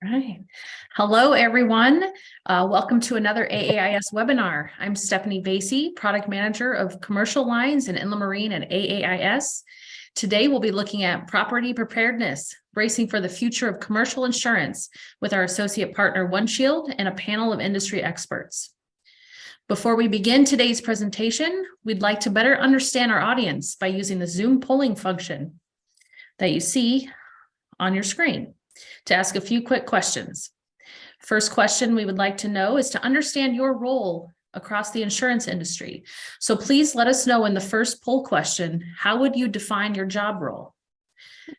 Right. Hello, everyone. Welcome to another AAIS webinar. I'm Stephanie Vasey, Product Manager of Commercial Lines and Inland Marine at AAIS. Today, we'll be looking at property preparedness, bracing for the future of commercial insurance with our associate partner OneShield and a panel of industry experts. Before we begin today's presentation, we'd like to better understand our audience by using the Zoom polling function that you see on your screen to ask a few quick questions. First question we would like to know is to understand your role across the insurance industry. So please let us know in the first poll question, how would you define your job role?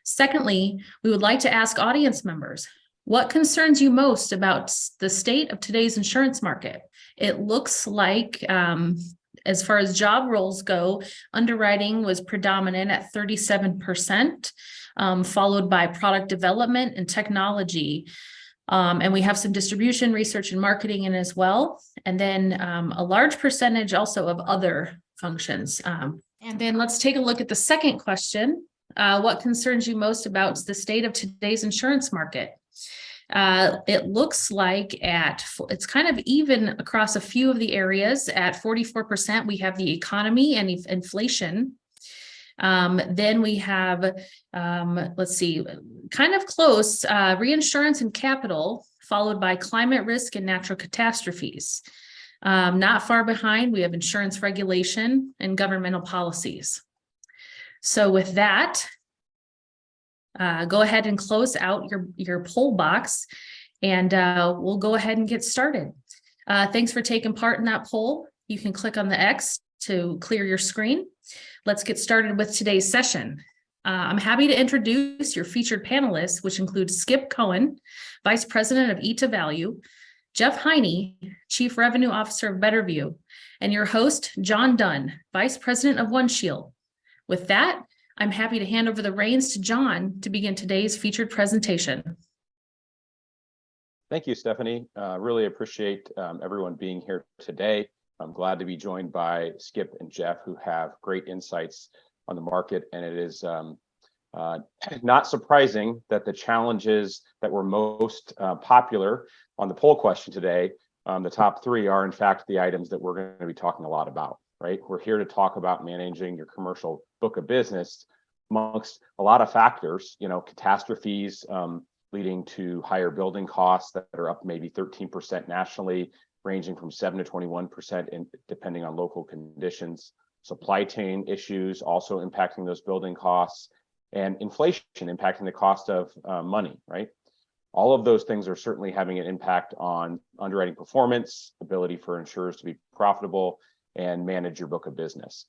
Secondly, we would like to ask audience members, what concerns you most about the state of today's insurance market? It looks like, as far as job roles go, underwriting was predominant at 37%. Followed by product development and technology. And we have some distribution, research, and marketing in as well. And then a large percentage also of other functions. And then let's take a look at the second question. What concerns you most about the state of today's insurance market? It looks like it's kind of even across a few of the areas. At 44%, we have the economy and inflation. Then we have, let's see, kind of close, reinsurance and capital, followed by climate risk and natural catastrophes. Not far behind, we have insurance regulation and governmental policies. So with that, go ahead and close out your poll box, and we'll go ahead and get started. Thanks for taking part in that poll. You can click on the X to clear your screen. Let's get started with today's session. I'm happy to introduce your featured panelists, which include Skip Cohen, Vice President of E to Value, Jeff Heine, Chief Revenue Officer of Betterview, and your host, John Dunn, Vice President of OneShield. With that, I'm happy to hand over the reins to John to begin today's featured presentation. Thank you, Stephanie. Really appreciate everyone being here today. I'm glad to be joined by Skip and Jeff, who have great insights on the market. And it is not surprising that the challenges that were most popular on the poll question today, the top three are in fact the items that we're going to be talking a lot about, right? We're here to talk about managing your commercial book of business amongst a lot of factors, catastrophes leading to higher building costs that are up maybe 13% nationally, ranging from 7 to 21% depending on local conditions, supply chain issues also impacting those building costs, and inflation impacting the cost of money, right? All of those things are certainly having an impact on underwriting performance, ability for insurers to be profitable and manage your book of business.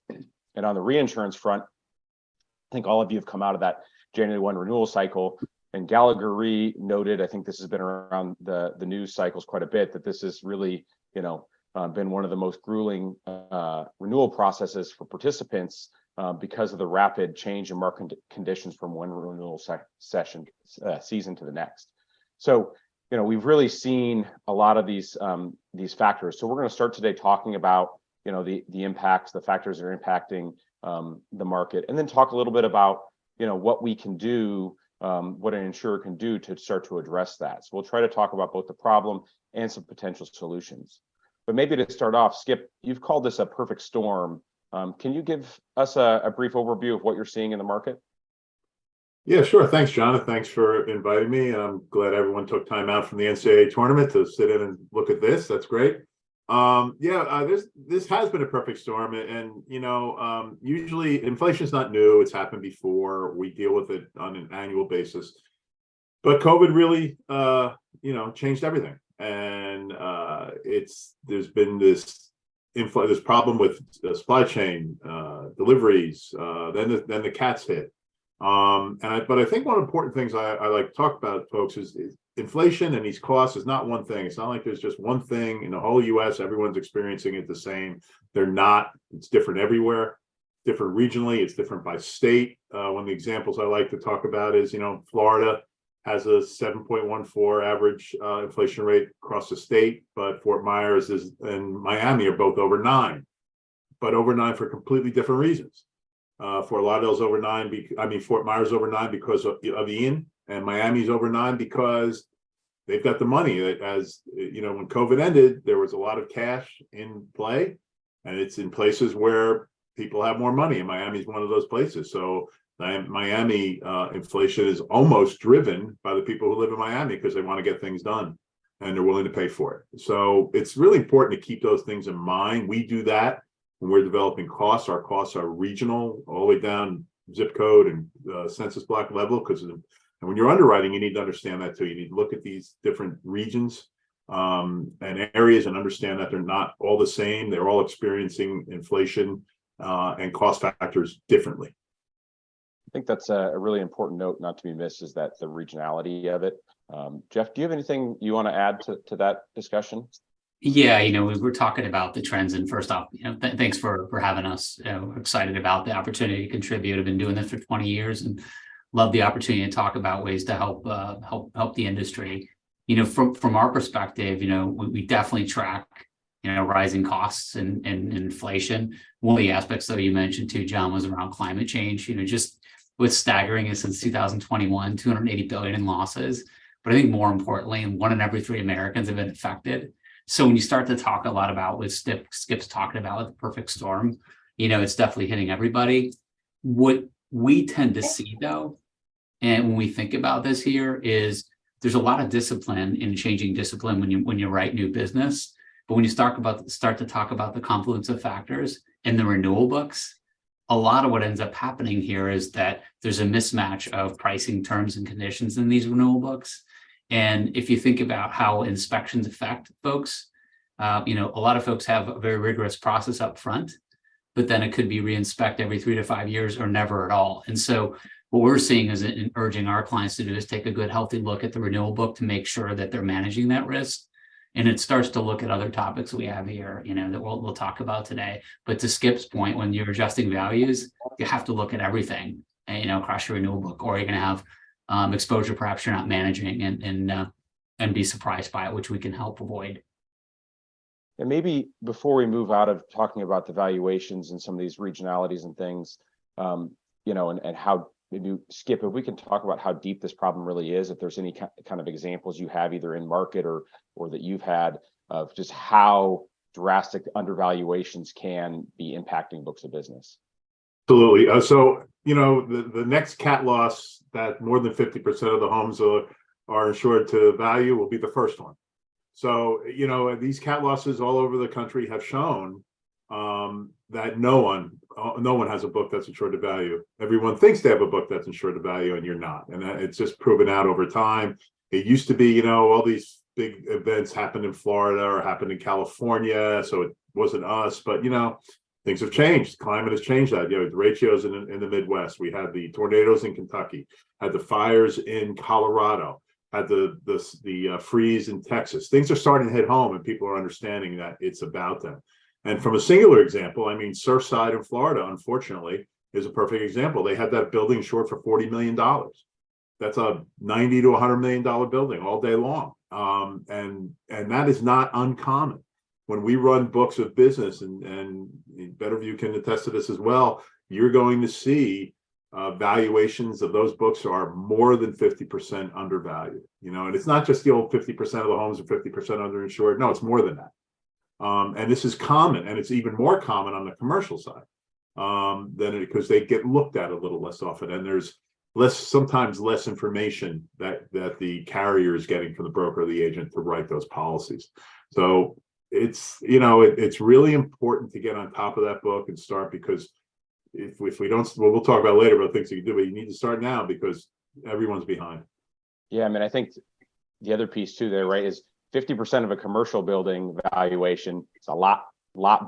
And on the reinsurance front, I think all of you have come out of that January 1 renewal cycle. And Gallagher Re noted, I think this has been around the news cycles quite a bit, that this has really, been one of the most grueling renewal processes for participants because of the rapid change in market conditions from one renewal season to the next. So, we've really seen a lot of these factors. So we're going to start today talking about, the impacts, the factors that are impacting the market, and then talk a little bit about, what we can do. What an insurer can do to start to address that. So we'll try to talk about both the problem and some potential solutions. But maybe to start off, Skip, you've called this a perfect storm. Can you give us a brief overview of what you're seeing in the market? Yeah, sure. Thanks, John. Thanks for inviting me. And I'm glad everyone took time out from the NCAA tournament to sit in and look at this. That's great. This has been a perfect storm, and usually inflation is not new. It's happened before. We deal with it on an annual basis, but COVID really changed everything, and there's been this problem with supply chain deliveries. Then the cats hit, but I think one of the important things I like to talk about, folks, is inflation and these costs is not one thing. It's not like there's just one thing in the whole US, everyone's experiencing it the same. They're not. It's different everywhere, different regionally, it's different by state. One of the examples I like to talk about is, Florida has a 7.14 average inflation rate across the state, but Fort Myers and Miami are both over 9, but over 9 for completely different reasons. Fort Lauderdale's over 9, Fort Myers over 9 because of Ian, and Miami's over 9 because they've got the money. As you know, when COVID ended, there was a lot of cash in play, and it's in places where people have more money, and Miami is one of those places. So Miami inflation is almost driven by the people who live in Miami because they want to get things done and they're willing to pay for it. So it's really important to keep those things in mind. We do that when we're developing costs. Our costs are regional, all the way down zip code and census block level, and when you're underwriting, you need to understand that too. You need to look at these different regions and areas and understand that they're not all the same. They're all experiencing inflation and cost factors differently. I think that's a really important note not to be missed, is that the regionality of it. Jeff, do you have anything you want to add to that discussion? Yeah, we were talking about the trends, and first off, thanks for having us. Excited about the opportunity to contribute. I've been doing this for 20 years and love the opportunity to talk about ways to help the industry. From our perspective, we definitely track rising costs and inflation. One of the aspects that you mentioned too, John, was around climate change. Just what's staggering is since 2021, 280 billion in losses. But I think more importantly, 1 in every 3 Americans have been affected. So when you start to talk a lot about what Skip's talking about with the perfect storm, it's definitely hitting everybody. What we tend to see though, and when we think about this here, is there's a lot of discipline in changing discipline when you write new business. But when you start to talk about the confluence of factors in the renewal books, a lot of what ends up happening here is that there's a mismatch of pricing terms and conditions in these renewal books. And if you think about how inspections affect folks, a lot of folks have a very rigorous process up front, but then it could be re-inspect every 3 to 5 years or never at all. And so what we're seeing is urging our clients to do is take a good, healthy look at the renewal book to make sure that they're managing that risk. And it starts to look at other topics we have here, that we'll talk about today. But to Skip's point, when you're adjusting values, you have to look at everything, across your renewal book, or you're going to have exposure perhaps you're not managing and be surprised by it, which we can help avoid. And maybe before we move out of talking about the valuations and some of these regionalities and things, and how maybe Skip, if we can talk about how deep this problem really is, if there's any kind of examples you have either in market or that you've had of just how drastic undervaluations can be impacting books of business. Absolutely. So, the next cat loss that more than 50% of the homes are insured to value will be the first one. So, these cat losses all over the country have shown that no one has a book that's insured to value. Everyone thinks they have a book that's insured to value, and you're not. And it's just proven out over time. It used to be, all these big events happened in Florida or happened in California, so it wasn't us. But things have changed. Climate has changed that. The ratios in the Midwest. We had the tornadoes in Kentucky, had the fires in Colorado, had the freeze in Texas. Things are starting to hit home, and people are understanding that it's about them. And from a singular example, Surfside in Florida, unfortunately, is a perfect example. They had that building insured for $40 million. That's a $90 to $100 million building all day long. And that is not uncommon. When we run books of business, and Betterview can attest to this as well, you're going to see valuations of those books are more than 50% undervalued. And it's not just the old 50% of the homes are 50% underinsured. No, it's more than that. And this is common, and it's even more common on the commercial side because they get looked at a little less often, and there's sometimes less information that the carrier is getting from the broker or the agent to write those policies. So it's it's really important to get on top of that book and start, because if we don't, we'll talk about later about things you can do, but you need to start now because everyone's behind. Yeah, I think the other piece too there, right, is 50% of a commercial building valuation. It's a lot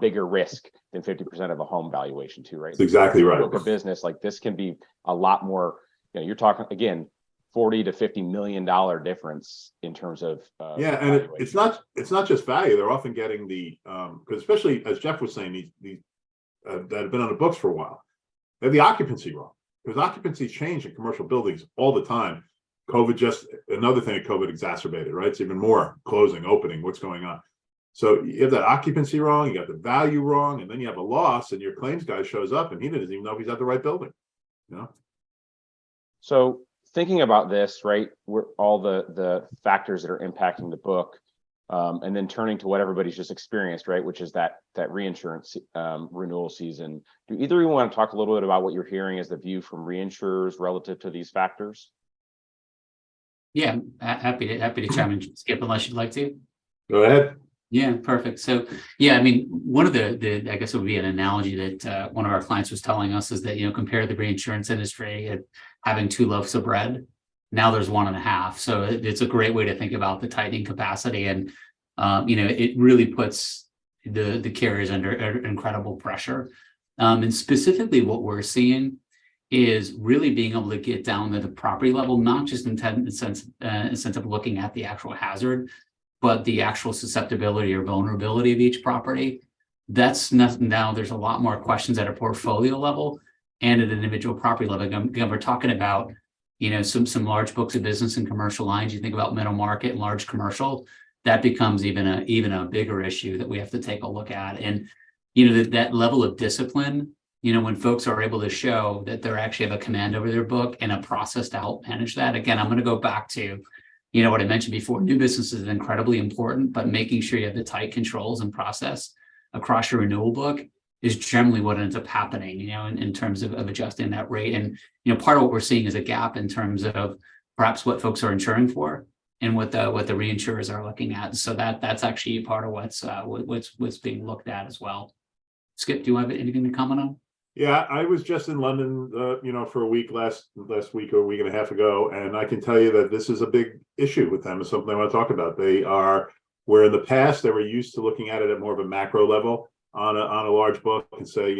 bigger risk than 50% of a home valuation too, right? That's exactly right. Book of business like this can be a lot more. You're talking again, $40 to $50 million difference in terms of and it's not just value. They're often getting the because especially as Jeff was saying, these that have been on the books for a while, they have the occupancy wrong, because occupancy change in commercial buildings all the time. Another thing that COVID exacerbated, right? It's even more closing, opening, what's going on. So you have that occupancy wrong, you got the value wrong, and then you have a loss, and your claims guy shows up and he doesn't even know if he's at the right building. So thinking about this, right, we're all the factors that are impacting the book, and then turning to what everybody's just experienced, right, which is that reinsurance renewal season. Do either of you want to talk a little bit about what you're hearing as the view from reinsurers relative to these factors? Yeah, happy to chime in, Skip, unless you'd like to. Go ahead. Yeah, perfect. So, yeah, I mean, one of the I guess it would be an analogy that one of our clients was telling us is that, compare the reinsurance industry at having 2 loaves of bread. Now there's 1.5. So it's a great way to think about the tightening capacity. And, it really puts the carriers under incredible pressure. And specifically what we're seeing is really being able to get down to the property level, not just in sense of looking at the actual hazard, but the actual susceptibility or vulnerability of each property. That's nothing. Now there's a lot more questions at a portfolio level and at an individual property level. Again, we're talking about, some large books of business and commercial lines. You think about middle market and large commercial, that becomes even a bigger issue that we have to take a look at. And, that level of discipline, when folks are able to show that they actually have a command over their book and a process to help manage that. Again, I'm going to go back to, what I mentioned before, new business is incredibly important, but making sure you have the tight controls and process across your renewal book is generally what ends up happening, in terms of adjusting that rate. And, part of what we're seeing is a gap in terms of perhaps what folks are insuring for and what the reinsurers are looking at. So that's actually part of what's being looked at as well. Skip, do you have anything to comment on? Yeah, I was just in London, for a week last week or a week and a half ago, and I can tell you that this is a big issue with them. It's something I want to talk about. They are, where in the past they were used to looking at it at more of a macro level on a large book and say,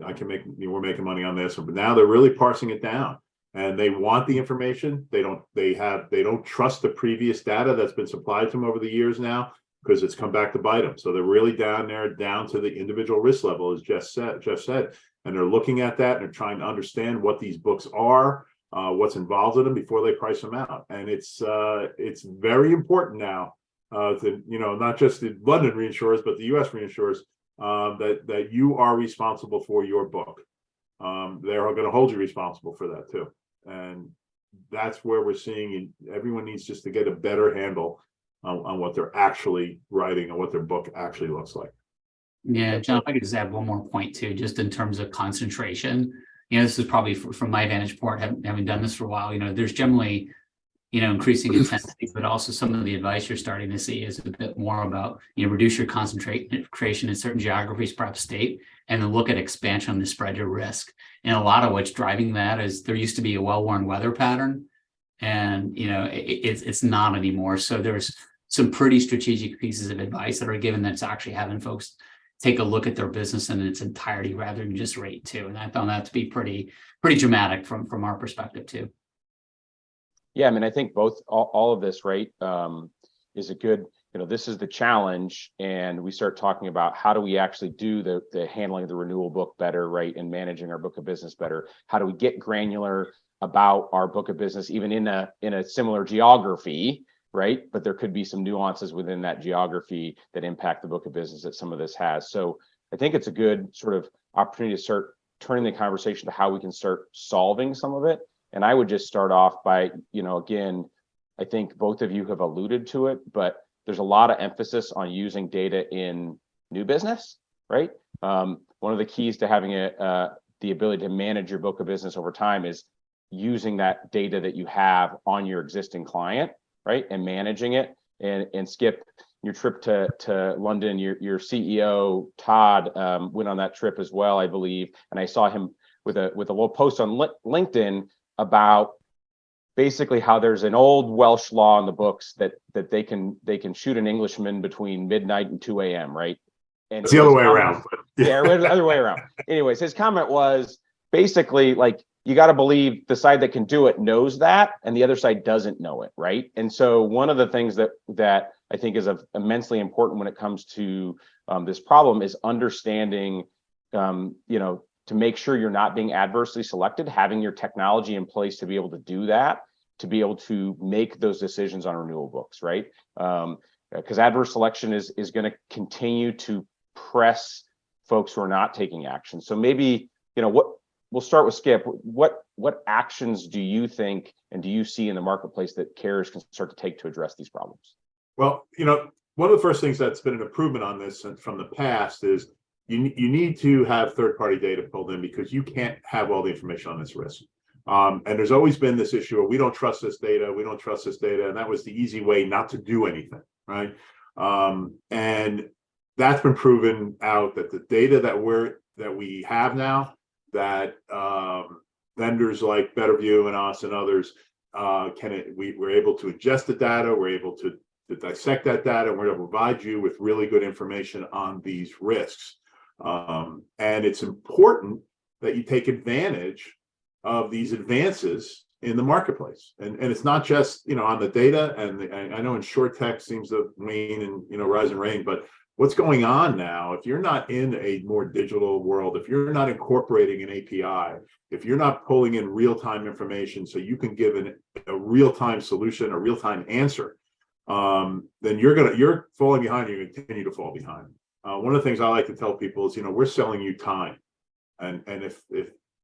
I can make, we're making money on this, but now they're really parsing it down, and they want the information. They don't trust the previous data that's been supplied to them over the years now, because it's come back to bite them. So they're really down to the individual risk level, as Jeff said. And they're looking at that and they're trying to understand what these books are, what's involved in them before they price them out. And it's very important now to, not just the London reinsurers, but the US reinsurers, that you are responsible for your book. They're going to hold you responsible for that too. And that's where we're seeing everyone needs just to get a better handle on what they're actually writing and what their book actually looks like. Yeah, John, if I could just add one more point too, just in terms of concentration. This is probably from my vantage point, having done this for a while. There's generally, increasing intensity, but also some of the advice you're starting to see is a bit more about, reduce your concentration in certain geographies, perhaps state, and then look at expansion to spread your risk. And a lot of what's driving that is there used to be a well-worn weather pattern, and it's not anymore. So there's some pretty strategic pieces of advice that are given that's actually having folks take a look at their business in its entirety rather than just rate too. And I found that to be pretty dramatic from our perspective too. Yeah, I mean, I think all of this, right, is a good, this is the challenge, and we start talking about how do we actually do the handling of the renewal book better, right, and managing our book of business better. How do we get granular about our book of business, even in a similar geography, right? But there could be some nuances within that geography that impact the book of business that some of this has. So I think it's a good sort of opportunity to start turning the conversation to how we can start solving some of it. And I would just start off by, again, I think both of you have alluded to it, but there's a lot of emphasis on using data in new business, right? One of the keys to having the ability to manage your book of business over time is using that data that you have on your existing client, right, and managing it. And Skip, your trip to London, your CEO Todd went on that trip as well, I believe, and I saw him with a little post on LinkedIn about basically how there's an old Welsh law in the books that they can shoot an Englishman between midnight and 2 a.m., right? And it's the other way around. Yeah, the other way around. Anyways, his comment was basically like, you got to believe the side that can do it knows that, and the other side doesn't know it, right? And so one of the things that I think is immensely important when it comes to this problem is understanding, to make sure you're not being adversely selected, having your technology in place to be able to do that, to be able to make those decisions on renewal books, right? Because adverse selection is going to continue to press folks who are not taking action. So maybe, we'll start with Skip. What actions do you think and do you see in the marketplace that carriers can start to take to address these problems? Well, one of the first things that's been an improvement on this from the past is you need to have third-party data pulled in, because you can't have all the information on this risk. And there's always been this issue of we don't trust this data, and that was the easy way not to do anything, right? And that's been proven out, that the data that we have now, that vendors like Betterview and us and others we're able to ingest the data, we're able to dissect that data, and we're able to provide you with really good information on these risks. And it's important that you take advantage of these advances in the marketplace. And it's not just, on the data, and I know InsurTech seems to wane and, rise and reign, but what's going on now, if you're not in a more digital world, if you're not incorporating an API, if you're not pulling in real-time information so you can give a real-time solution, a real-time answer, then you're falling behind, and you continue to fall behind. One of the things I like to tell people is, we're selling you time. And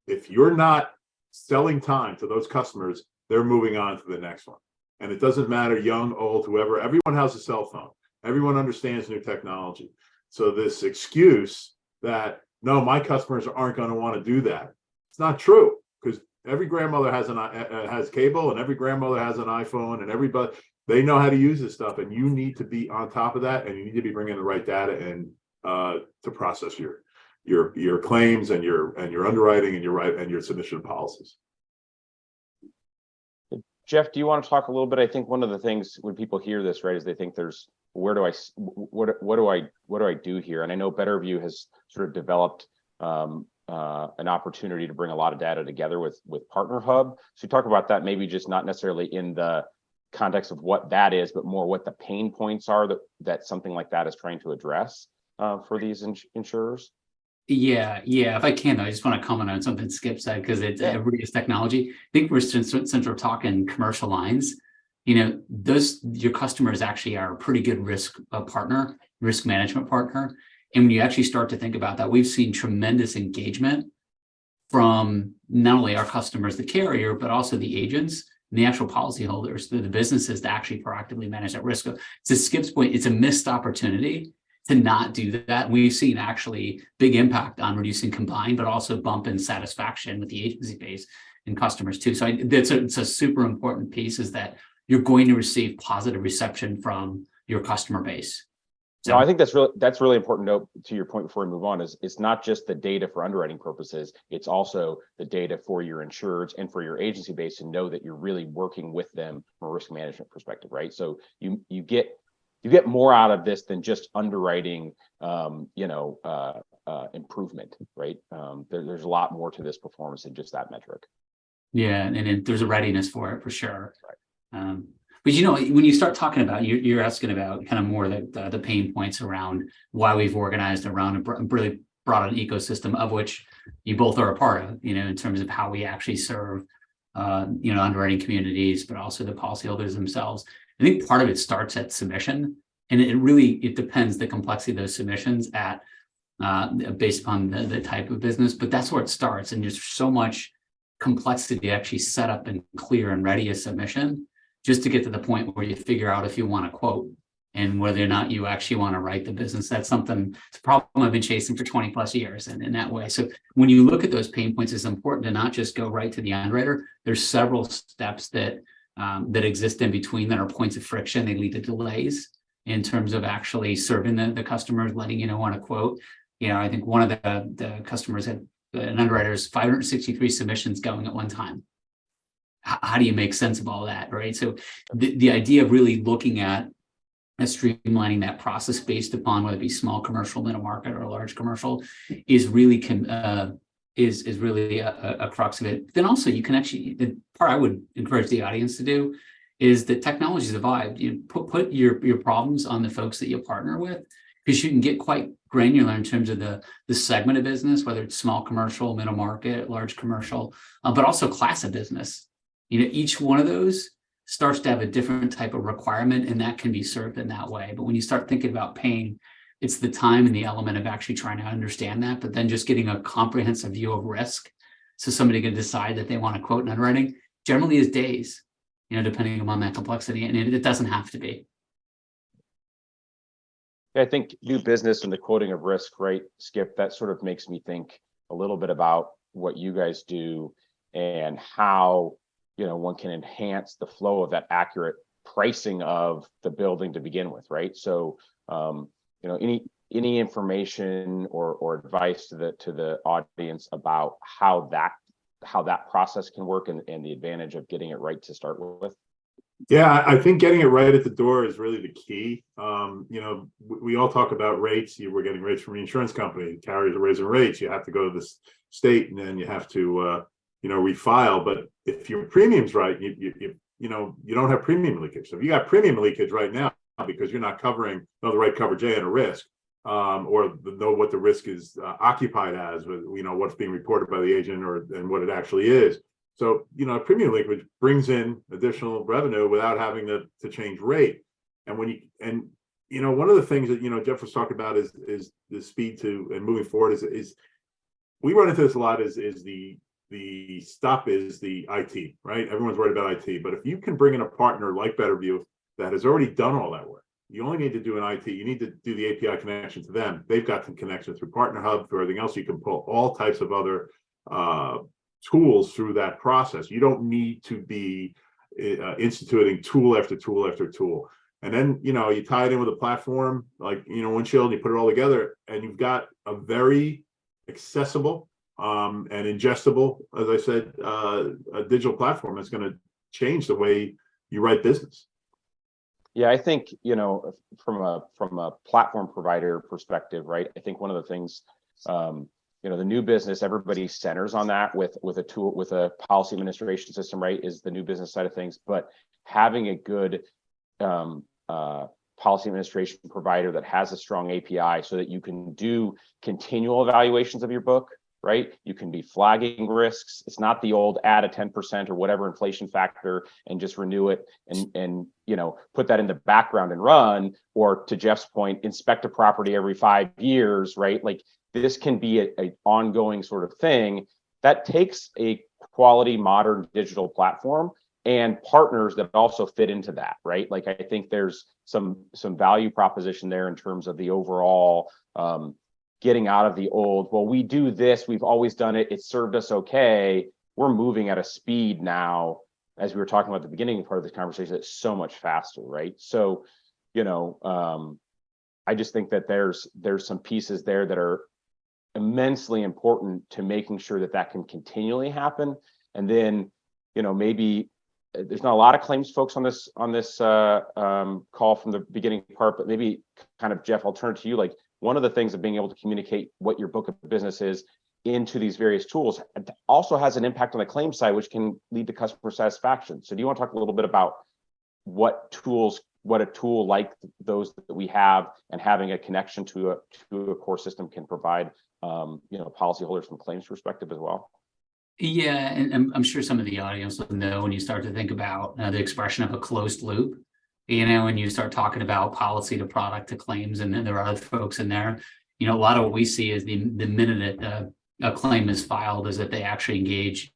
if you're not selling time to those customers, they're moving on to the next one. And it doesn't matter, young, old, whoever, everyone has a cell phone. Everyone understands new technology. So this excuse that, no, my customers aren't going to want to do that, it's not true, because every grandmother has cable, and every grandmother has an iPhone, and everybody, they know how to use this stuff, and you need to be on top of that, and you need to be bringing the right data in to process your claims and your underwriting and your submission of policies. Jeff, do you want to talk a little bit? I think one of the things when people hear this, right, is they think there's, what do I do here? And I know Betterview has sort of developed an opportunity to bring a lot of data together with Partner Hub. So you talk about that, maybe just not necessarily in the context of what that is, but more what the pain points are that something like that is trying to address for these insurers. Yeah. If I can, I just want to comment on something Skip said, because everybody is technology. I think since we're talking commercial lines, your customers actually are a pretty good risk management partner. And when you actually start to think about that, we've seen tremendous engagement from not only our customers, the carrier, but also the agents and the actual policyholders, the businesses to actually proactively manage that risk. To Skip's point, it's a missed opportunity to not do that. We've seen actually big impact on reducing combined, but also bump in satisfaction with the agency base and customers too. So it's a super important piece, is that you're going to receive positive reception from your customer base. So no, I think that's really important to note, to your point before we move on, is it's not just the data for underwriting purposes, it's also the data for your insureds and for your agency base to know that you're really working with them from a risk management perspective, right? So you get more out of this than just underwriting, improvement, right? There's a lot more to this performance than just that metric. Yeah, and there's a readiness for it for sure. Right. But when you start talking about, you're asking about kind of more the pain points around why we've organized around and really brought an ecosystem of which you both are a part of, in terms of how we actually serve, underwriting communities, but also the policyholders themselves. I think part of it starts at submission, and it depends the complexity of those submissions based upon the type of business, but that's where it starts. And there's so much complexity to actually set up and clear and ready a submission, just to get to the point where you figure out if you want to quote and whether or not you actually want to write the business. That's it's a problem I've been chasing for 20 plus years, and in that way. So when you look at those pain points, it's important to not just go right to the underwriter. There's several steps that exist in between that are points of friction. They lead to delays in terms of actually serving the customers, letting you know on a quote. I think one of the customers had an underwriter's 563 submissions going at one time. How do you make sense of all that, right? So the idea of really looking at streamlining that process based upon whether it be small commercial, middle market, or large commercial is really really a crux of it. Then also you can actually, the part I would encourage the audience to do is that technology's evolved. You put your problems on the folks that you partner with, because you can get quite granular in terms of the segment of business, whether it's small commercial, middle market, large commercial, but also class of business. Each one of those starts to have a different type of requirement, and that can be served in that way. But when you start thinking about pain, it's the time and the element of actually trying to understand that, but then just getting a comprehensive view of risk, so somebody can decide that they want to quote in underwriting, generally is days, depending upon that complexity, and it doesn't have to be. I think new business and the quoting of risk, right, Skip, that sort of makes me think a little bit about what you guys do and how, one can enhance the flow of that accurate pricing of the building to begin with, right? So, any information or advice to the audience about how that process can work and the advantage of getting it right to start with? Yeah, I think getting it right at the door is really the key. We all talk about rates. We're getting rates from the insurance company. Carriers are raising rates. You have to go to the state, and then you have to, refile. But if your premium's right, you don't have premium leakage. So if you got premium leakage right now because you're not covering the right coverage A and a risk, or know what the risk is occupied as, with what's being reported by the agent and what it actually is. So, premium leakage brings in additional revenue without having to change rate. And one of the things that, Jeff was talking about is the speed to and moving forward is we run into this a lot is the stop is the IT, right? Everyone's worried about IT, but if you can bring in a partner like Betterview that has already done all that work, you only need to do an IT, you need to do the API connection to them. They've got the connection through Partner Hub, through everything else. You can pull all types of other tools through that process. You don't need to be instituting tool after tool after tool. And then, you tie it in with a platform like, OneShield, and you put it all together, and you've got a very accessible and ingestible, as I said, a digital platform that's going to change the way you write business. Yeah, I think, from a platform provider perspective, right? I think one of the things, the new business, everybody centers on that with a tool, with a policy administration system, right? Is the new business side of things, but having a good policy administration provider that has a strong API so that you can do continual evaluations of your book, right? You can be flagging risks. It's not the old add a 10% or whatever inflation factor and just renew it and put that in the background and run, or to Jeff's point, inspect a property every 5 years, right? Like this can be a ongoing sort of thing that takes a quality modern digital platform and partners that also fit into that, right? Like I think there's some value proposition there in terms of the overall getting out of the old, well, we do this, we've always done it, it served us okay. We're moving at a speed now, as we were talking about at the beginning part of this conversation, it's so much faster, right? So, I just think that there's some pieces there that are immensely important to making sure that can continually happen. And then, maybe there's not a lot of claims folks on this call from the beginning part, but maybe kind of, Jeff, I'll turn to you. Like, one of the things of being able to communicate what your book of business is into these various tools also has an impact on the claim side, which can lead to customer satisfaction. So do you want to talk a little bit about what a tool like those that we have and having a connection to a core system can provide, policyholders from a claims perspective as well? Yeah, and I'm sure some of the audience will know when you start to think about the expression of a closed loop, when you start talking about policy to product to claims, and then there are other folks in there, a lot of what we see is the minute a claim is filed is that they actually engage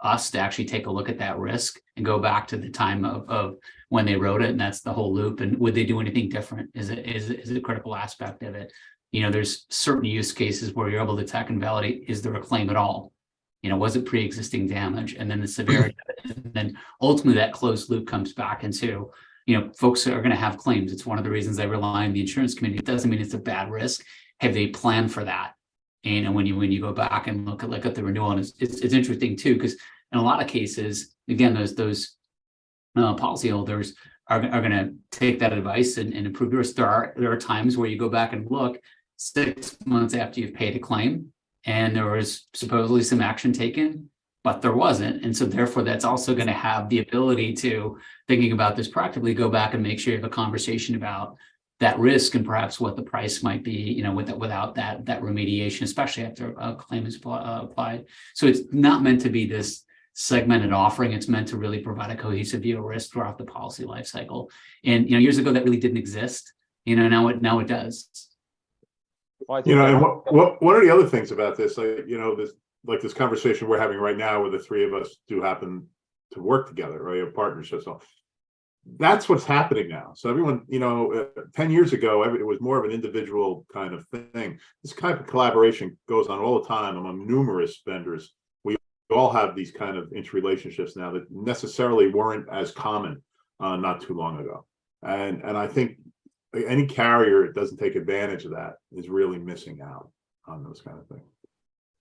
us to actually take a look at that risk and go back to the time of when they wrote it. And that's the whole loop. And would they do anything different? Is it a critical aspect of it? There's certain use cases where you're able to detect and validate, is there a claim at all? Was it pre-existing damage? And then the severity of it. And then ultimately that closed loop comes back into, folks are going to have claims. It's one of the reasons they rely on the insurance community. It doesn't mean it's a bad risk. Have they planned for that? And when you go back and look at the renewal, and it's interesting too, because in a lot of cases, again, those policyholders are going to take that advice and improve your risk. There are times where you go back and look 6 months after you've paid a claim, and there was supposedly some action taken, but there wasn't. And so therefore, that's also going to have the ability to, thinking about this proactively, go back and make sure you have a conversation about that risk and perhaps what the price might be, without that remediation, especially after a claim is applied. So it's not meant to be this segmented offering. It's meant to really provide a cohesive view of risk throughout the policy lifecycle. And years ago that really didn't exist. Now it does. Well, and one of the other things about this, this conversation we're having right now, where the three of us do happen work together, right? A partnership. So that's what's happening now. So everyone, 10 years ago, it was more of an individual kind of thing. This kind of collaboration goes on all the time among numerous vendors. We all have these kind of interrelationships now that necessarily weren't as common not too long ago. And I think any carrier that doesn't take advantage of that is really missing out on those kind of things.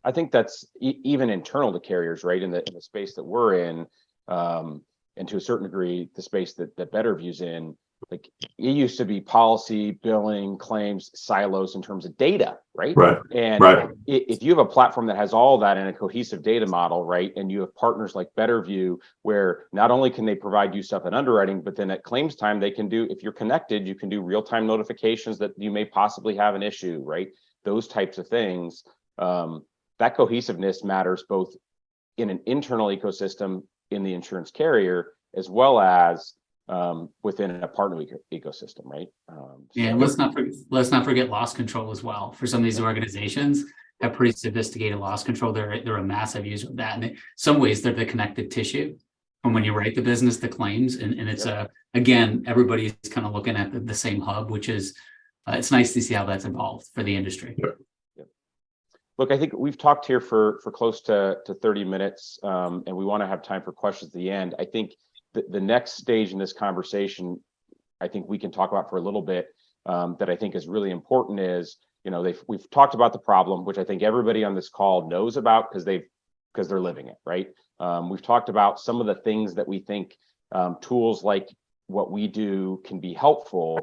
I think that's even internal to carriers, right? In the space that we're in, and to a certain degree, the space that Betterview's in, like it used to be policy, billing, claims, silos in terms of data, right? Right. And right. If you have a platform that has all that in a cohesive data model, right, and you have partners like Betterview, where not only can they provide you stuff in underwriting, but then at claims time, they can do, if you're connected, you can do real-time notifications that you may possibly have an issue, right? Those types of things. That cohesiveness matters both in an internal ecosystem in the insurance carrier, as well as within a partner ecosystem, right? Yeah, and let's not forget loss control as well. For some of these organizations have pretty sophisticated loss control. They're a massive user of that. And in some ways, they're the connective tissue from when you write the business, the claims. And it's again, everybody's kind of looking at the same hub, which is it's nice to see how that's evolved for the industry. Yep. Look, I think we've talked here for close to 30 minutes, and we want to have time for questions at the end. I think the next stage in this conversation, I think we can talk about for a little bit, that I think is really important is, we've talked about the problem, which I think everybody on this call knows about because they're living it, right? We've talked about some of the things that we think tools like what we do can be helpful.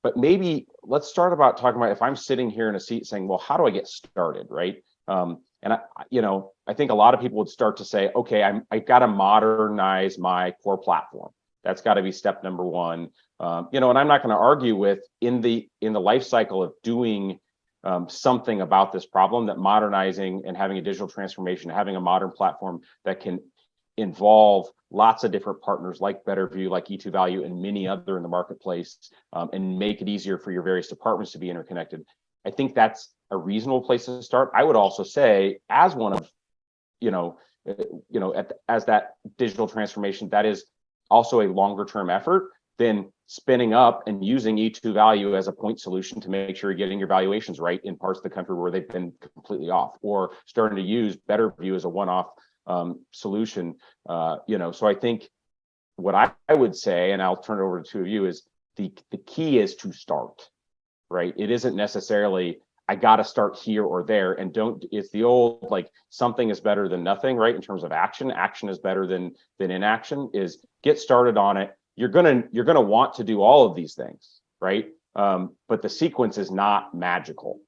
But maybe let's start about talking about if I'm sitting here in a seat saying, well, how do I get started, right? And I think a lot of people would start to say, okay, I got to modernize my core platform. That's got to be step number one. And I'm not going to argue with in the life cycle of doing something about this problem, that modernizing and having a digital transformation, having a modern platform that can involve lots of different partners like Betterview, like E2 Value, and many other in the marketplace, and make it easier for your various departments to be interconnected. I think that's a reasonable place to start. I would also say, as one of, as that digital transformation, that is also a longer term effort than spinning up and using E2 Value as a point solution to make sure you're getting your valuations right in parts of the country where they've been completely off, or starting to use Betterview as a one-off solution. So I think what I would say, and I'll turn it over to two of you, is the key is to start, right? It isn't necessarily I got to start here or there, and it's the old, like, something is better than nothing, right? In terms of action is better than inaction. Is get started on it. You're gonna want to do all of these things, right? But the sequence is not magical.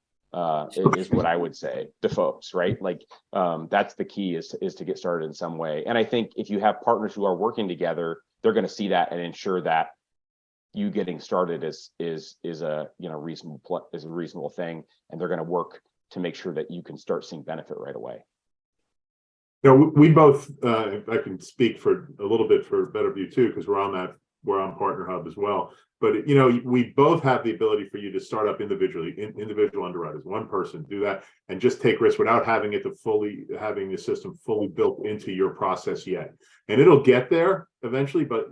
Is what I would say to folks, right? Like, that's the key is to get started in some way. And I think if you have partners who are working together, they're going to see that and ensure that you getting started is a reasonable thing, and they're going to work to make sure that you can start seeing benefit right away. We both, I can speak for a little bit for Betterview too, because we're on Partner Hub as well. But we both have the ability for you to start up individually, individual underwriters, one person, do that and just take risks without having the system fully built into your process yet. And it'll get there eventually. But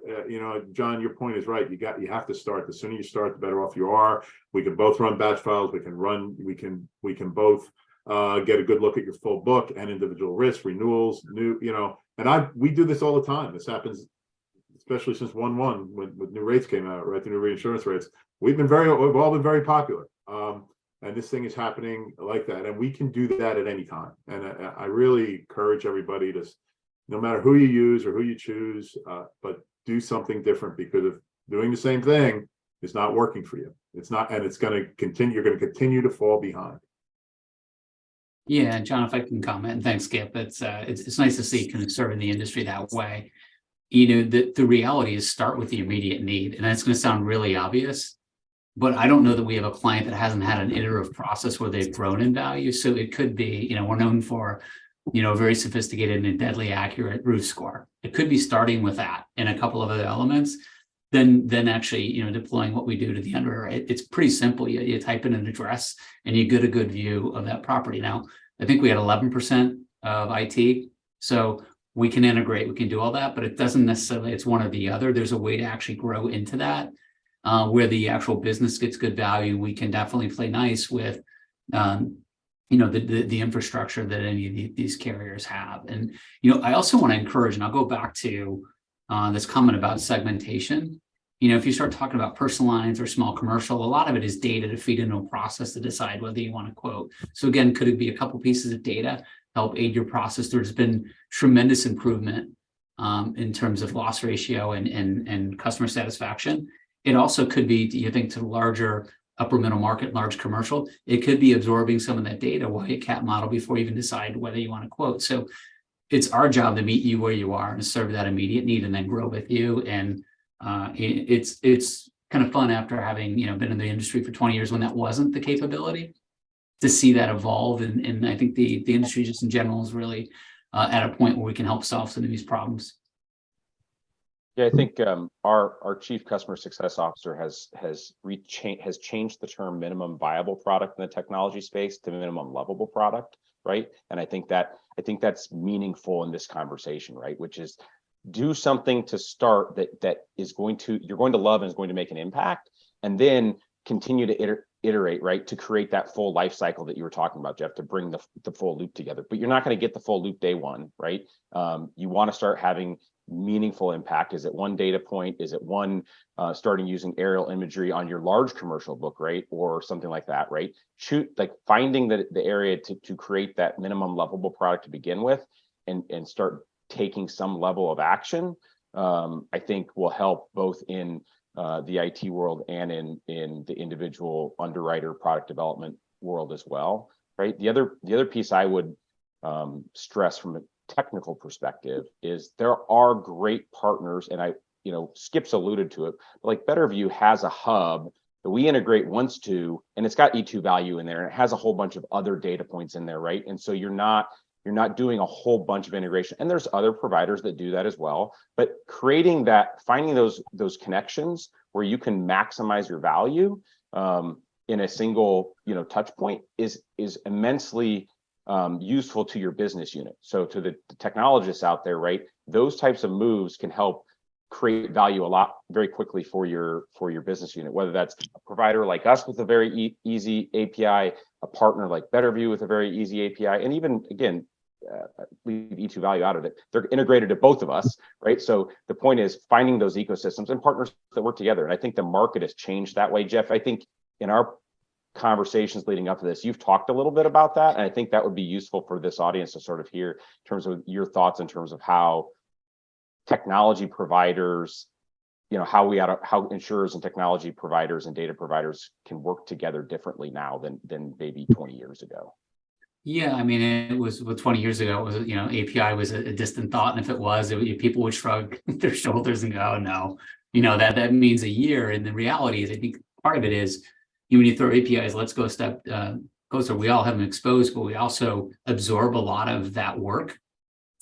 John, your point is right. You have to start. The sooner you start, the better off you are. We can both run batch files. We can both get a good look at your full book and individual risks, renewals, we do this all the time. This happens, especially since 1/1 when new rates came out, right? The new reinsurance rates. We've all been very popular. And this thing is happening like that. And we can do that at any time. And I really encourage everybody to, no matter who you use or who you choose, but do something different, because if doing the same thing is not working for you, it's not, and it's going to continue, you're going to continue to fall behind. Yeah, John, if I can comment, and thanks, Skip. It's nice to see kind of serving the industry that way. The reality is start with the immediate need, and that's going to sound really obvious, but I don't know that we have a client that hasn't had an iterative process where they've grown in value. So it could be, we're known for, a very sophisticated and deadly accurate roof score. It could be starting with that and a couple of other elements, then actually, deploying what we do to the underwriter. It's pretty simple. You type in an address and you get a good view of that property. Now, I think we had 11% of IT. So we can integrate, we can do all that, but it doesn't necessarily, it's one or the other. There's a way to actually grow into that, where the actual business gets good value. We can definitely play nice with, the infrastructure that any of these carriers have. And, I also want to encourage, and I'll go back to this comment about segmentation. If you start talking about personal lines or small commercial, a lot of it is data to feed into a process to decide whether you want to quote. So again, could it be a couple pieces of data to help aid your process? There's been tremendous improvement in terms of loss ratio and customer satisfaction. It also could be, you think, to the larger upper middle market, large commercial, it could be absorbing some of that data while you cat model before you even decide whether you want to quote. So it's our job to meet you where you are and serve that immediate need and then grow with you. And it's kind of fun after having, been in the industry for 20 years when that wasn't the capability, to see that evolve. And I think the industry just in general is really at a point where we can help solve some of these problems. Yeah, I think our chief customer success officer has changed the term minimum viable product in the technology space to minimum lovable product, right? And I think that's meaningful in this conversation, right? Which is, do something to start that you're going to love and is going to make an impact, and then continue to iterate, right, to create that full life cycle that you were talking about, Jeff, to bring the full loop together. But you're not going to get the full loop day one, right? You want to start having meaningful impact. Is it one data point? Is it one starting using aerial imagery on your large commercial book, right, or something like that, right? Finding the area to create that minimum lovable product to begin with, and start taking some level of action, I think will help both in the IT world and in the individual underwriter product development world as well, right? The other piece I would stress from a technical perspective is there are great partners, and Skip's alluded to it, but like BetterView has a hub that we integrate once to, and it's got E2 value in there, and it has a whole bunch of other data points in there, right? And so you're not doing a whole bunch of integration, and there's other providers that do that as well. But finding those connections where you can maximize your value in a single touch point is immensely useful to your business unit. So to the technologists out there, right, those types of moves can help create value a lot very quickly for your business unit, whether that's a provider like us with a very easy API, a partner like BetterView with a very easy API, and even, again, leave E2 value out of it. They're integrated to both of us, right? So the point is finding those ecosystems and partners that work together. And I think the market has changed that way, Jeff. I think in our conversations leading up to this, you've talked a little bit about that, and I think that would be useful for this audience to sort of hear in terms of your thoughts in terms of how technology providers, how insurers and technology providers and data providers can work together differently now than maybe 20 years ago. Yeah, I mean, it was 20 years ago. It was, API was a distant thought, and if it was, people would shrug their shoulders and go, "No, that means a year." And the reality is, I think part of it is, when you throw APIs, let's go a step closer. We all have them exposed, but we also absorb a lot of that work,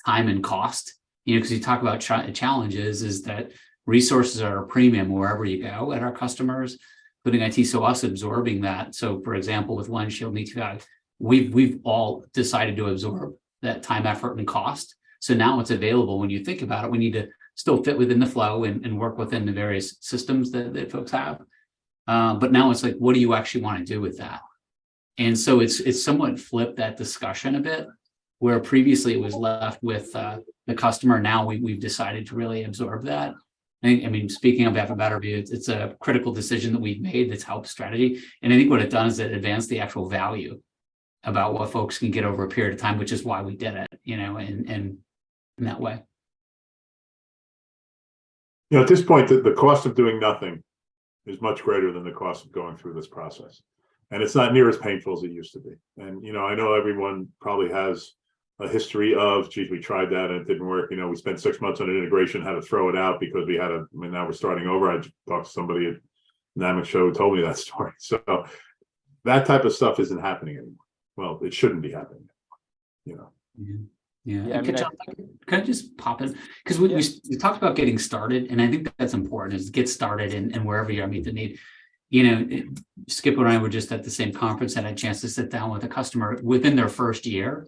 time, and cost. Because you talk about challenges, is that resources are a premium wherever you go at our customers, including IT. So us absorbing that. So, for example, with OneShield and E2, we've all decided to absorb that time, effort, and cost. So now it's available. When you think about it, we need to still fit within the flow and work within the various systems that folks have. But now it's like, what do you actually want to do with that? And so it's somewhat flipped that discussion a bit, where previously it was left with the customer. Now we've decided to really absorb that. I mean, speaking on behalf of BetterView, it's a critical decision that we've made that's helped strategy. And I think what it does is it advanced the actual value about what folks can get over a period of time, which is why we did it, in that way. At this point, the cost of doing nothing is much greater than the cost of going through this process. And it's not near as painful as it used to be. And, I know everyone probably has a history of, geez, we tried that and it didn't work. We spent 6 months on an integration, had to throw it out because now we're starting over. I talked to somebody at Dynamic Show who told me that story. So that type of stuff isn't happening anymore. Well, it shouldn't be happening, Yeah. Yeah, Could I just pop in? Because we talked about getting started, and I think that's important, is get started and wherever you are, meet the need. Skip and I were just at the same conference, had a chance to sit down with a customer within their first year.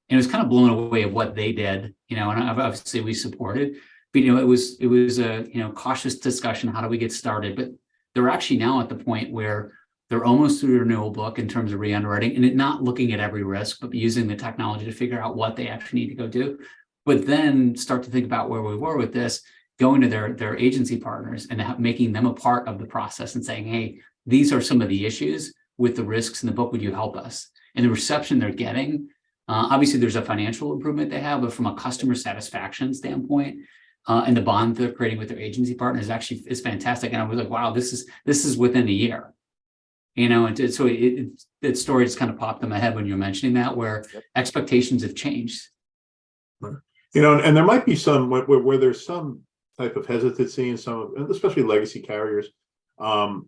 it was kind of blown away of what they did, and obviously we supported, but it was a cautious discussion. How do we get started? But they're actually now at the point where they're almost through the renewal book in terms of re-underwriting, and not looking at every risk, but using the technology to figure out what they actually need to go do. But then start to think about where we were with this, going to their agency partners and making them a part of the process and saying, hey, these are some of the issues with the risks in the book. Would you help us? And the reception they're getting, obviously there's a financial improvement they have, but from a customer satisfaction standpoint, and the bond they're creating with their agency partners actually is fantastic. And I was like, wow, this is within a year. And so that story just kind of popped in my head when you were mentioning that, where expectations have changed. And there might be some where there's some type of hesitancy in some, especially legacy carriers. And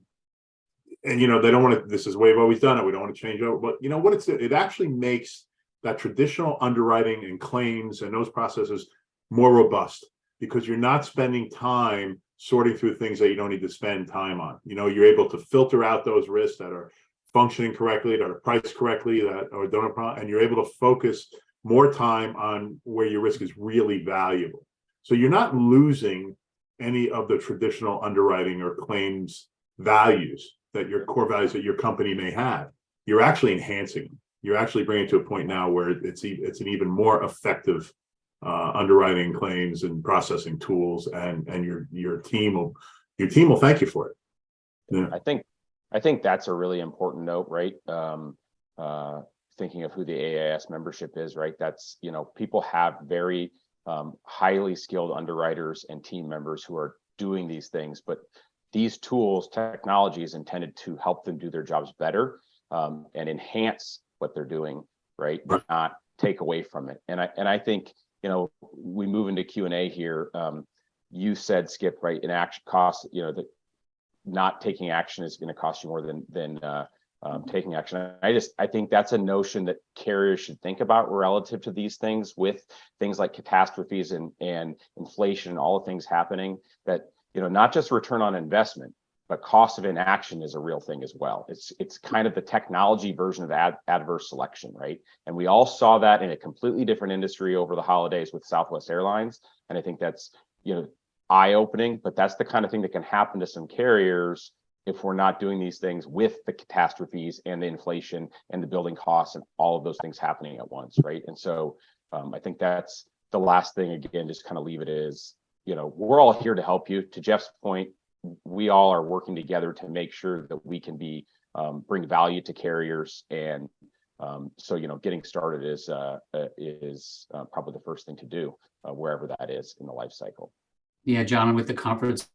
they don't want to. This is the way we've always done it. We don't want to change over. But what it actually makes that traditional underwriting and claims and those processes more robust, because you're not spending time sorting through things that you don't need to spend time on. You're able to filter out those risks that are functioning correctly, that are priced correctly, that or don't have, and you're able to focus more time on where your risk is really valuable. So you're not losing any of the traditional underwriting or claims values, that your core values that your company may have. You're actually enhancing them. You're actually bringing it to a point now where it's an even more effective underwriting claims and processing tools, and your team will thank you for it. Yeah. I think that's a really important note, right? Thinking of who the AAIS membership is, right? That's, people have very highly skilled underwriters and team members who are doing these things, but these tools, technology is intended to help them do their jobs better and enhance what they're doing, right? Not take away from it. And I think, we move into Q&A here. You said, Skip, right? In action costs, that not taking action is going to cost you more than taking action. I think that's a notion that carriers should think about relative to these things, with things like catastrophes and inflation and all the things happening, that, not just return on investment, but cost of inaction is a real thing as well. It's kind of the technology version of adverse selection, right? And we all saw that in a completely different industry over the holidays with Southwest Airlines. And I think that's, eye-opening, but that's the kind of thing that can happen to some carriers if we're not doing these things with the catastrophes and the inflation and the building costs and all of those things happening at once, right? And so I think that's the last thing. Again, just kind of leave it as, we're all here to help you. To Jeff's point, we all are working together to make sure that we can bring value to carriers. And so, getting started is probably the first thing to do wherever that is in the life cycle. Yeah, John, with the conference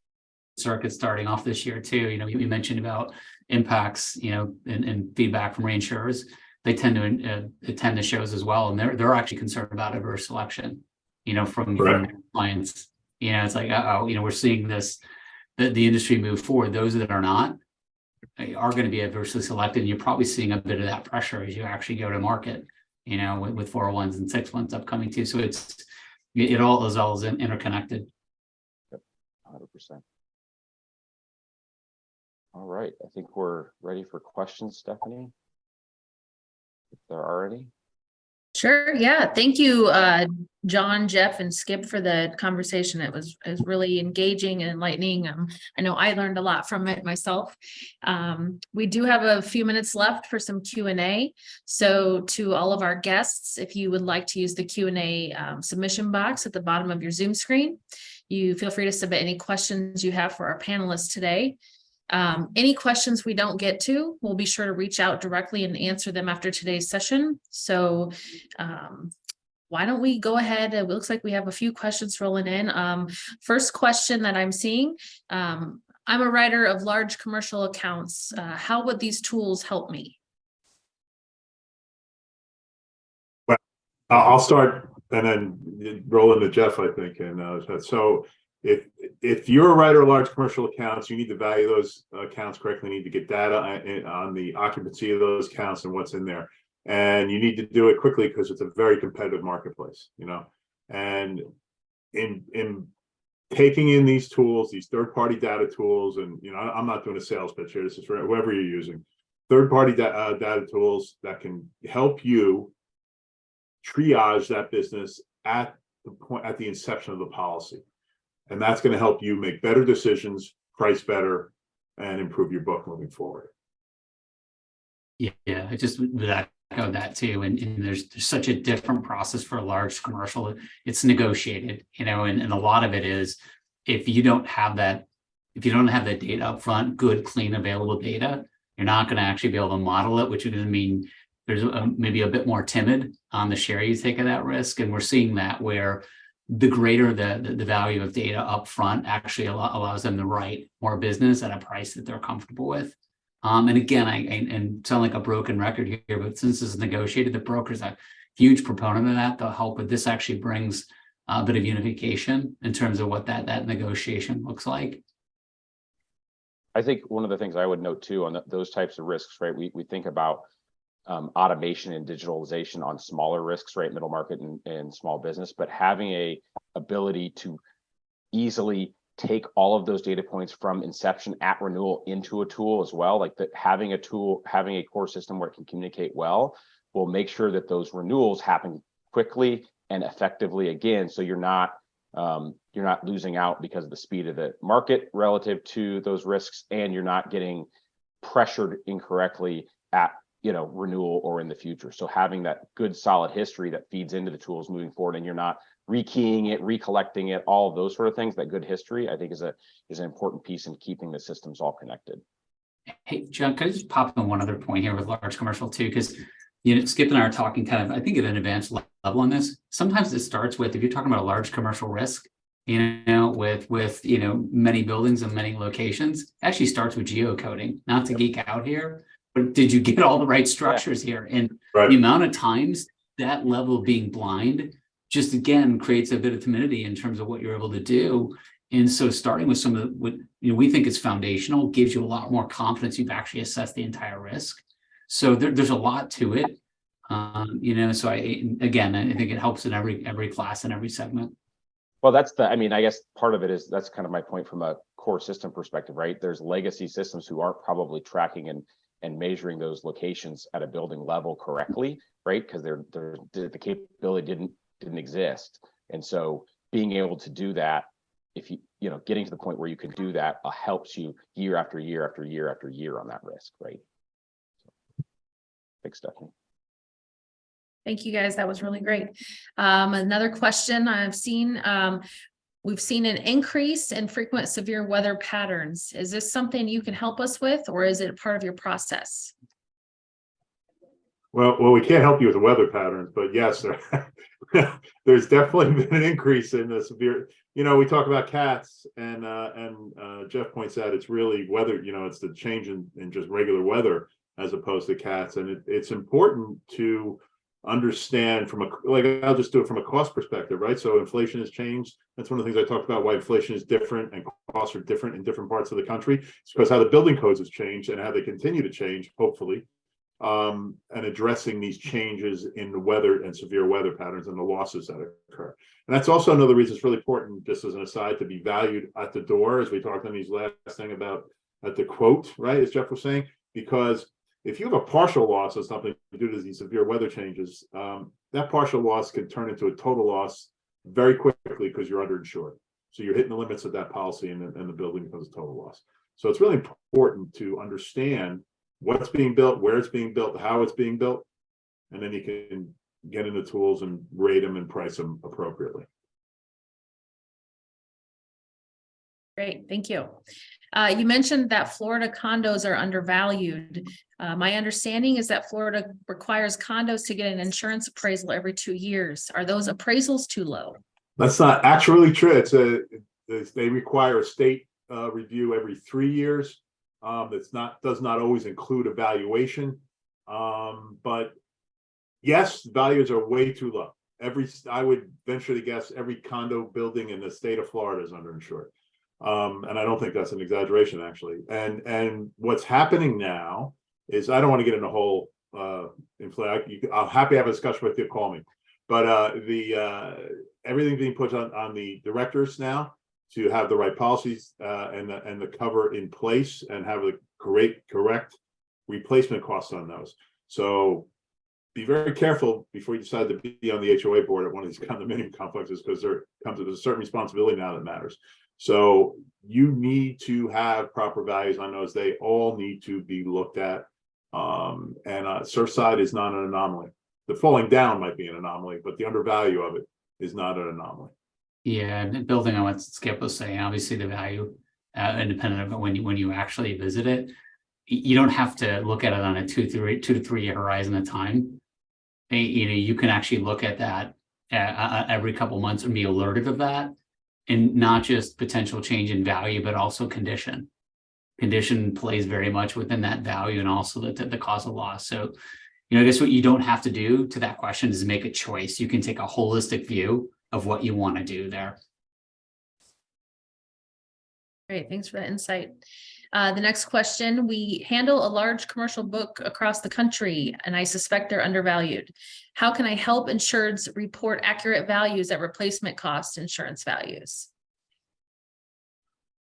circuit starting off this year too, you mentioned about impacts, and feedback from reinsurers. They tend to attend the shows as well, and they're actually concerned about adverse selection, from clients. It's like, we're seeing this, the industry move forward. Those that are not are going to be adversely selected, and you're probably seeing a bit of that pressure as you actually go to market, with 401s and 6-1s upcoming too. So it all is interconnected. 100%. All right, I think we're ready for questions, Stephanie, if there are any. Sure. Yeah. Thank you, John, Jeff, and Skip, for the conversation. It was really engaging and enlightening. I know I learned a lot from it myself. We do have a few minutes left for some Q&A. So to all of our guests, if you would like to use the Q&A submission box at the bottom of your Zoom screen, you feel free to submit any questions you have for our panelists today. Any questions we don't get to, we'll be sure to reach out directly and answer them after today's session. So why don't we go ahead? It looks like we have a few questions rolling in. First question that I'm seeing, I'm a writer of large commercial accounts. How would these tools help me? Well, I'll start and then roll into Jeff, I think. And so if you're a writer of large commercial accounts, you need to value those accounts correctly. You need to get data on the occupancy of those accounts and what's in there. And you need to do it quickly because it's a very competitive marketplace, and in taking in these tools, these third-party data tools, and, I'm not doing a sales pitch here. This is for whoever you're using. Third-party data tools that can help you triage that business at the inception of the policy. And that's going to help you make better decisions, price better, and improve your book moving forward. Yeah, I just would echo that too. And there's such a different process for a large commercial. It's negotiated, and a lot of it is if you don't have that data up front, good, clean, available data, you're not going to actually be able to model it, which is going to mean there's maybe a bit more timid on the share you take of that risk. And we're seeing that where the greater the value of data up front actually allows them to write more business at a price that they're comfortable with. And again, I sound like a broken record here, but since this is negotiated, the broker's a huge proponent of that. They'll help, but this actually brings a bit of unification in terms of what that negotiation looks like. I think one of the things I would note too on those types of risks, right? We think about automation and digitalization on smaller risks, right? Middle market and small business, but having a ability to easily take all of those data points from inception at renewal into a tool as well, like that, having a tool, having a core system where it can communicate well, will make sure that those renewals happen quickly and effectively again, so you're not losing out because of the speed of the market relative to those risks, and you're not getting pressured incorrectly at renewal or in the future. So having that good solid history that feeds into the tools moving forward, and you're not rekeying it, recollecting it, all of those sort of things, that good history, I think is an important piece in keeping the systems all connected. Hey, John, could I just pop in one other point here with large commercial too? Because Skip and I are talking kind of, I think, at an advanced level on this. Sometimes it starts with, if you're talking about a large commercial risk, with many buildings and many locations, it actually starts with geocoding. Not to geek out here, but did you get all the right structures here? And the amount of times that level of being blind just again creates a bit of timidity in terms of what you're able to do. And so starting with some of what we think is foundational gives you a lot more confidence you've actually assessed the entire risk. So there's a lot to it. So I think it helps in every class and every segment. Well, I guess part of it is, that's kind of my point from a core system perspective, right? There's legacy systems who aren't probably tracking and measuring those locations at a building level correctly, right? Because the capability didn't exist. And so being able to do that, if getting to the point where you can do that helps you year after year after year after year on that risk, right? Thanks, Stephanie. Thank you, guys. That was really great. Another question I've seen, we've seen an increase in frequent severe weather patterns. Is this something you can help us with, or is it part of your process? Well, we can't help you with the weather patterns, but yes, there's definitely been an increase in the severe. We talk about cats, and Jeff points out it's really weather. It's the change in just regular weather as opposed to cats, and it's important to understand I'll just do it from a cost perspective, right? So inflation has changed. That's one of the things I talked about, why inflation is different and costs are different in different parts of the country. It's because how the building codes has changed and how they continue to change, hopefully, and addressing these changes in the weather and severe weather patterns and the losses that occur. And that's also another reason it's really important, just as an aside, to be valued at the door, as we talked on these last thing about at the quote, right, as Jeff was saying, because if you have a partial loss of something due to these severe weather changes, that partial loss can turn into a total loss very quickly because you're underinsured. So you're hitting the limits of that policy, and the building becomes a total loss. So it's really important to understand what's being built, where it's being built, how it's being built, and then you can get into tools and rate them and price them appropriately. Great, thank you. You mentioned that Florida condos are undervalued. My understanding is that Florida requires condos to get an insurance appraisal every 2 years. Are those appraisals too low? That's not actually true. They require a state review every 3 years. Does not always include a valuation. But yes, values are way too low. I would venture to guess every condo building in the state of Florida is underinsured. And I don't think that's an exaggeration, actually. And what's happening now is, I don't want to get in a whole I'll happy to have a discussion with you, call me. But everything being put on the directors now to have the right policies and the cover in place and have the correct replacement costs on those. So be very careful before you decide to be on the HOA board at one of these condominium complexes, because there's a certain responsibility now that matters. So you need to have proper values on those. They all need to be looked at. Surfside is not an anomaly. The falling down might be an anomaly, but the undervalue of it is not an anomaly. Yeah, and building on what Skip was saying, obviously the value, independent of when you actually visit it, you don't have to look at it on a 2 to 3 year horizon of time. You can actually look at that every couple months and be alerted of that, and not just potential change in value, but also condition. Condition plays very much within that value, and also the cause of loss. So, I guess what you don't have to do to that question is make a choice. You can take a holistic view of what you want to do there. Great, thanks for that insight. The next question, we handle a large commercial book across the country, and I suspect they're undervalued. How can I help insureds report accurate values at replacement cost insurance values?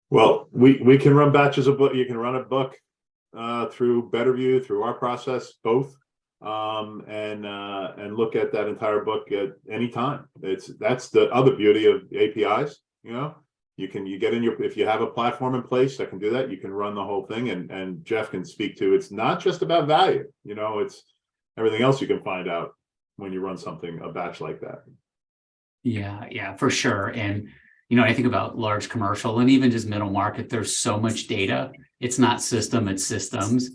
Well, we can run batches of book. You can run a book through BetterView, through our process, both, and look at that entire book at any time. That's the other beauty of APIs. You get in if you have a platform in place that can do that, you can run the whole thing, and Jeff can speak to, it's not just about value, it's everything else you can find out when you run a batch like that. Yeah, for sure. And, I think about large commercial and even just middle market, there's so much data. It's not system, it's systems.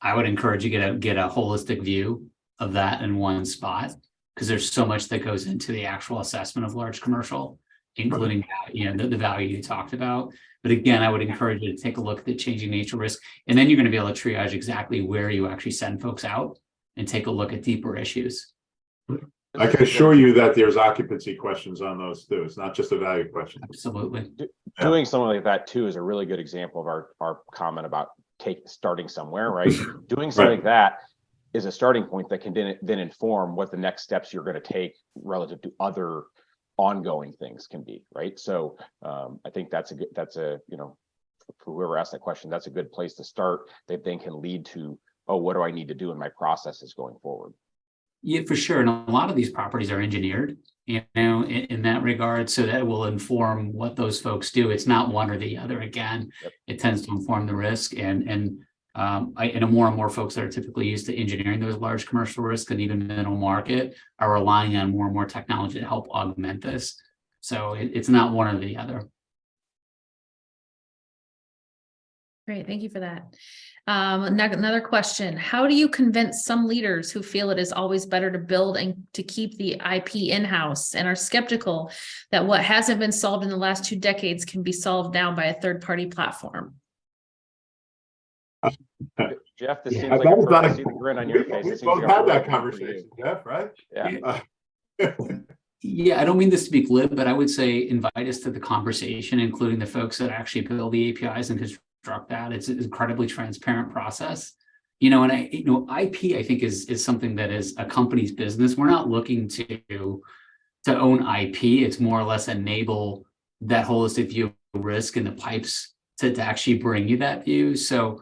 I would encourage you to get a holistic view of that in one spot, because there's so much that goes into the actual assessment of large commercial, including the value you talked about. But again, I would encourage you to take a look at the changing nature risk, and then you're going to be able to triage exactly where you actually send folks out and take a look at deeper issues. I can assure you that there's occupancy questions on those too. It's not just a value question. Absolutely. Doing something like that too is a really good example of our comment about starting somewhere, right? Doing something like that is a starting point that can then inform what the next steps you're going to take relative to other ongoing things can be, right? So I think that's a for whoever asked that question, that's a good place to start. That then can lead to, what do I need to do in my processes going forward? Yeah, for sure. And a lot of these properties are engineered, in that regard. So that will inform what those folks do. It's not one or the other. Again, Yep. It tends to inform the risk, and more and more folks that are typically used to engineering those large commercial risks and even middle market are relying on more and more technology to help augment this. So it's not one or the other. Great, thank you for that. Another question. How do you convince some leaders who feel it is always better to build and to keep the IP in-house and are skeptical that what hasn't been solved in the last 2 decades can be solved now by a third-party platform? Jeff, this seems like I see the grin on your face. We both had that conversation, Jeff, right? Yeah. Yeah, I don't mean this to be glib, but I would say invite us to the conversation, including the folks that actually build the APIs and construct that. It's an incredibly transparent process. And IP, I think, is something that is a company's business. We're not looking to own IP. It's more or less enable that holistic view of risk and the pipes to actually bring you that view. So,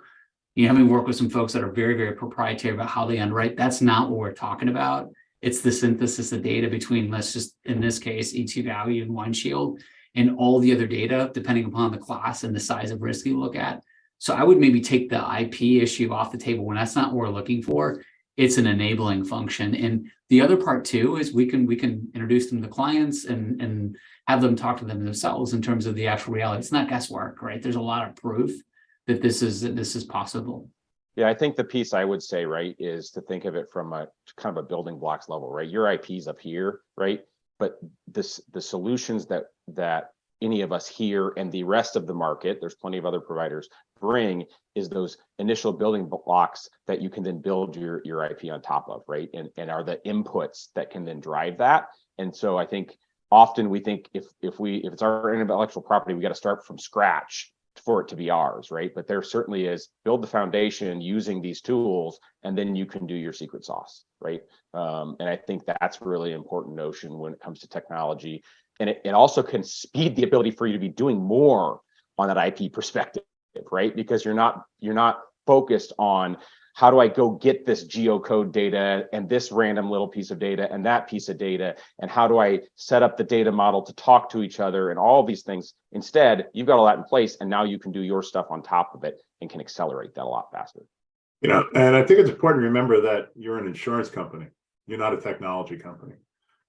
having worked with some folks that are very, very proprietary about how they underwrite, that's not what we're talking about. It's the synthesis of data between, let's just, in this case, ET value and OneShield, and all the other data, depending upon the class and the size of risk you look at. So I would maybe take the IP issue off the table when that's not what we're looking for. It's an enabling function. And the other part too is we can introduce them to clients and have them talk to them themselves in terms of the actual reality. It's not guesswork, right? There's a lot of proof that this is possible. Yeah, I think the piece I would say, right, is to think of it from a kind of a building blocks level, right? Your IP's up here, right? But the solutions that any of us here and the rest of the market, there's plenty of other providers, bring is those initial building blocks that you can then build your IP on top of, right? And are the inputs that can then drive that. And so I think often we think if it's our intellectual property, we got to start from scratch for it to be ours, right? But there certainly is, build the foundation using these tools, and then you can do your secret sauce, right? And I think that's a really important notion when it comes to technology. And it also can speed the ability for you to be doing more on that IP perspective, right? Because you're not focused on how do I go get this geocode data and this random little piece of data and that piece of data? And how do I set up the data model to talk to each other and all these things? Instead, you've got all that in place, and now you can do your stuff on top of it and can accelerate that a lot faster. You know, and I think it's important to remember that you're an insurance company. You're not a technology company.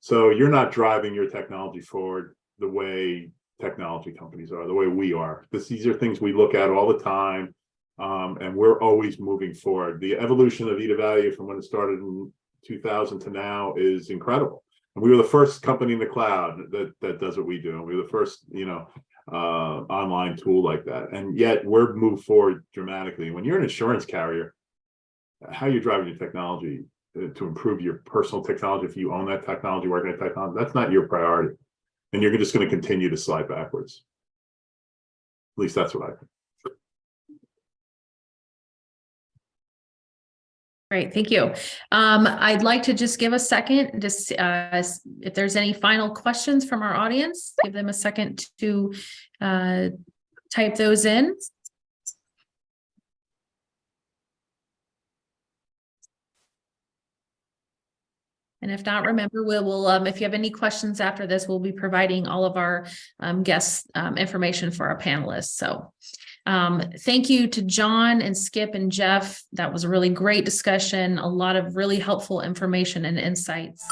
So you're not driving your technology forward the way technology companies are, the way we are. These are things we look at all the time, and we're always moving forward. The evolution of E2Value from when it started in 2000 to now is incredible. And we were the first company in the cloud that does what we do. And we were the first, online tool like that. And yet we're moved forward dramatically. When you're an insurance carrier, how you're driving your technology to improve your personal technology, if you own that technology, working at technology, that's not your priority. And you're just going to continue to slide backwards. At least that's what I think. Great, thank you. I'd like to just give a second, just if there's any final questions from our audience, give them a second to type those in. And if not, remember, we will, if you have any questions after this, we'll be providing all of our guests information for our panelists. So thank you to John and Skip and Jeff. That was a really great discussion, a lot of really helpful information and insights.